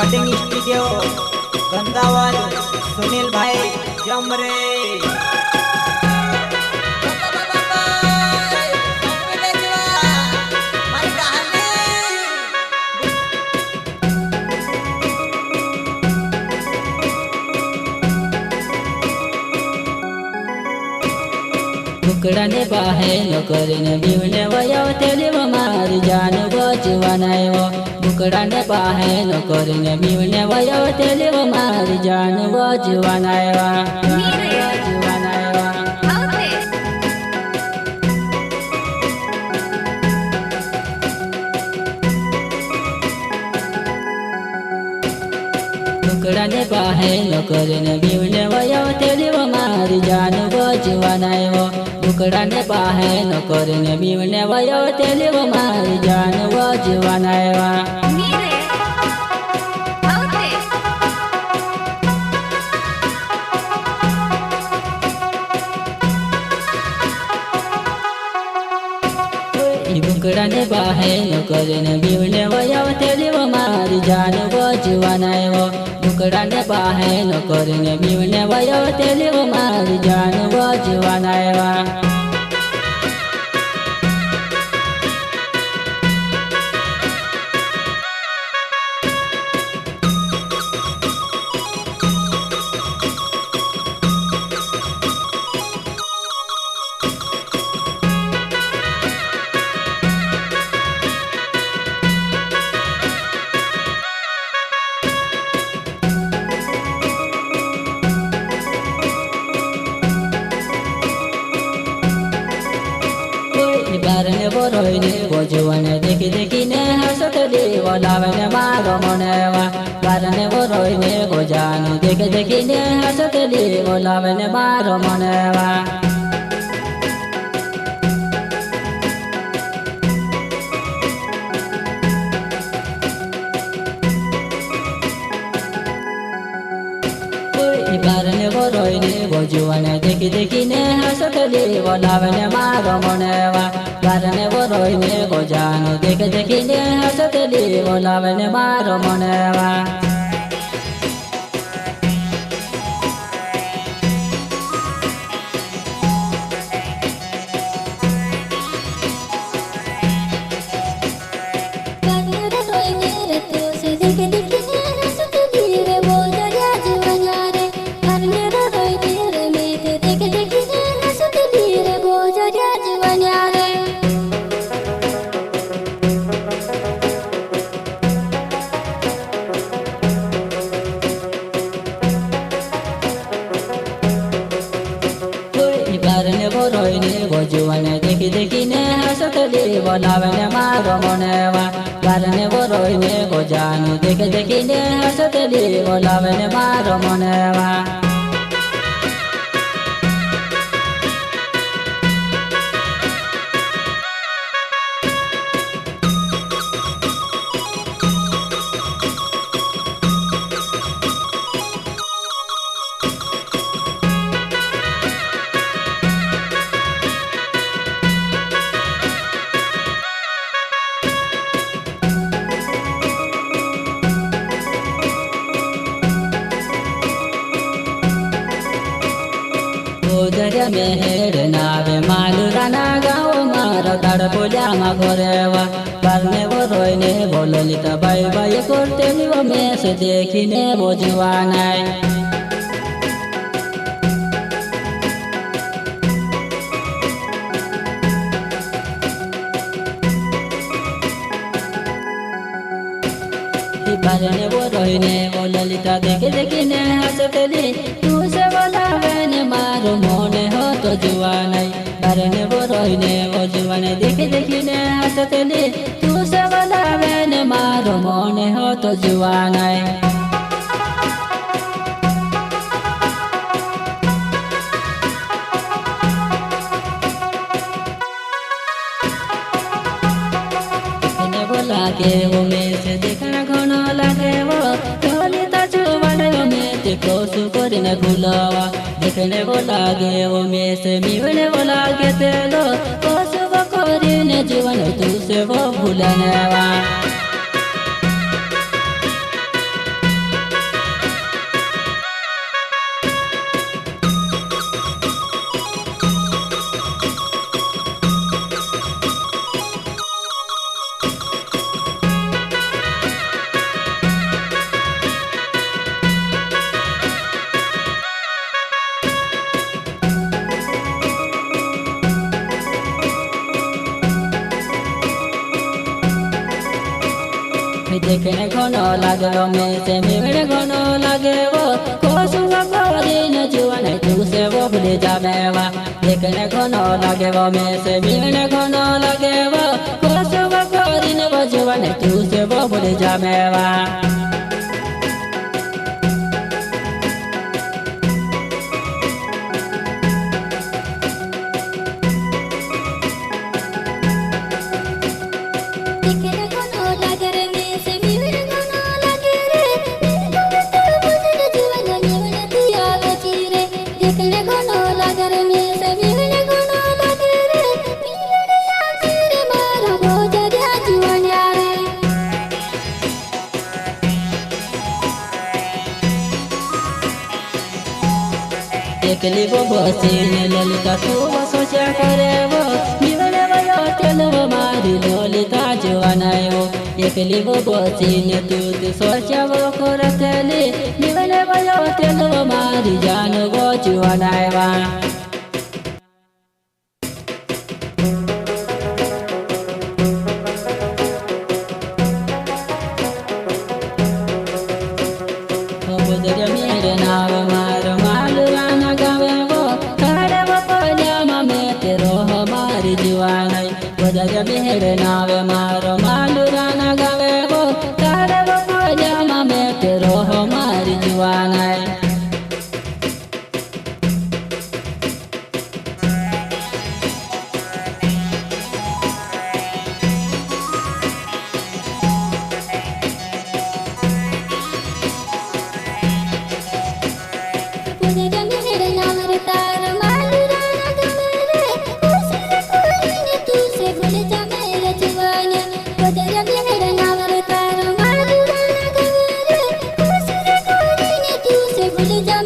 Recording studio गंदावल Sunil भाई जमरे। कुकडाने बाहे नोकरीने बिवने वयो तेलिव मारी जान बजवानायो। कुकडाने बाहे नोकरीने बिवने वयो तेलिव मारी जान बजवानायो। कुकडाने बाहे नोकरीने बिवने वयो तेलिव मारी जान बजवानायो। कुकडाने बाहे नोकरीने बिवने वयो तेलिव मारी जान बजवानायो। कुकडाने बाहे नोकरीने बिवने वयो तेलिव मारी जान बजवानायो। कुकडाने बाहे नोकरीने बिवने वयो तेलिव मारी जान बजवानायो। बारने बोरोइने बोजुवाने देखी देखी ने हसत बोलावने मारो मनेवा। बारने बोरोइने बोजानो देखी देखी ने हसत बोलावने मारो मनेवा। बारने बोरोइने बोजुवाने देखी देखी ने हसत बोलावने मारो मनेवा। बारने बोरोइने बोजानो देखी देखी ने हसत बोलावने मारो मनेवा। बारने बोरोइने बोजुवाने देखी देखी ने हसत बोलावने मारो मनेवा। बारने बोरोइने बोजानो देखी देखी ने हसत बोलावने मारो मनेवा। दर्या मेहर नावे मालुराना गाँव मारो तार पूजा घरेवा। बारने बोरोइने बोलली त बाई बाई करते निव मेस देखिने बोजुवानाय। बारने बोरोइने बोलली त देखी देखिने हसतली तू से बोलावने मारो मोने हो तो जुवानाय। बारने बोरोइने बोजुवाने देखी देखिने हसतली तू से बोलावने मारो मोने हो तो जुवानाय। लागे वो में से देखना घना लागे वो ढोली ताजू बड़े वो में ते कोसु करने गुलावा। देखने वो लागे वो में से मिलने वो लागे तेलो कोसु वो करने जीवन तू से वो भूलने वा। देखने घनो लागे वो में से मिलने घनो लागे वो कोसुआ कोरिन जुआन तू से वो भूल जावे वा देखने घनो लागे वो में से मिलने घनो लागे वो कोसुआ कोरिन वो जुआन तू से वो भूल जावे वा एकली वो बसीन ललिता तू वो सोचा करे वो निवले वो तेल वो मारी ललिता जुआनाय वो एकली वो बसीन तू सोचा वो करतेली निवले वो तेल वो मारी जान वो जुआनाय वा बुदर मेरे नाव मार मालुरा बदर मेरे नावे मारो मालूरा ना गावे वो तारे वो पजामा में तेरो हमारी जुआन है Thank you.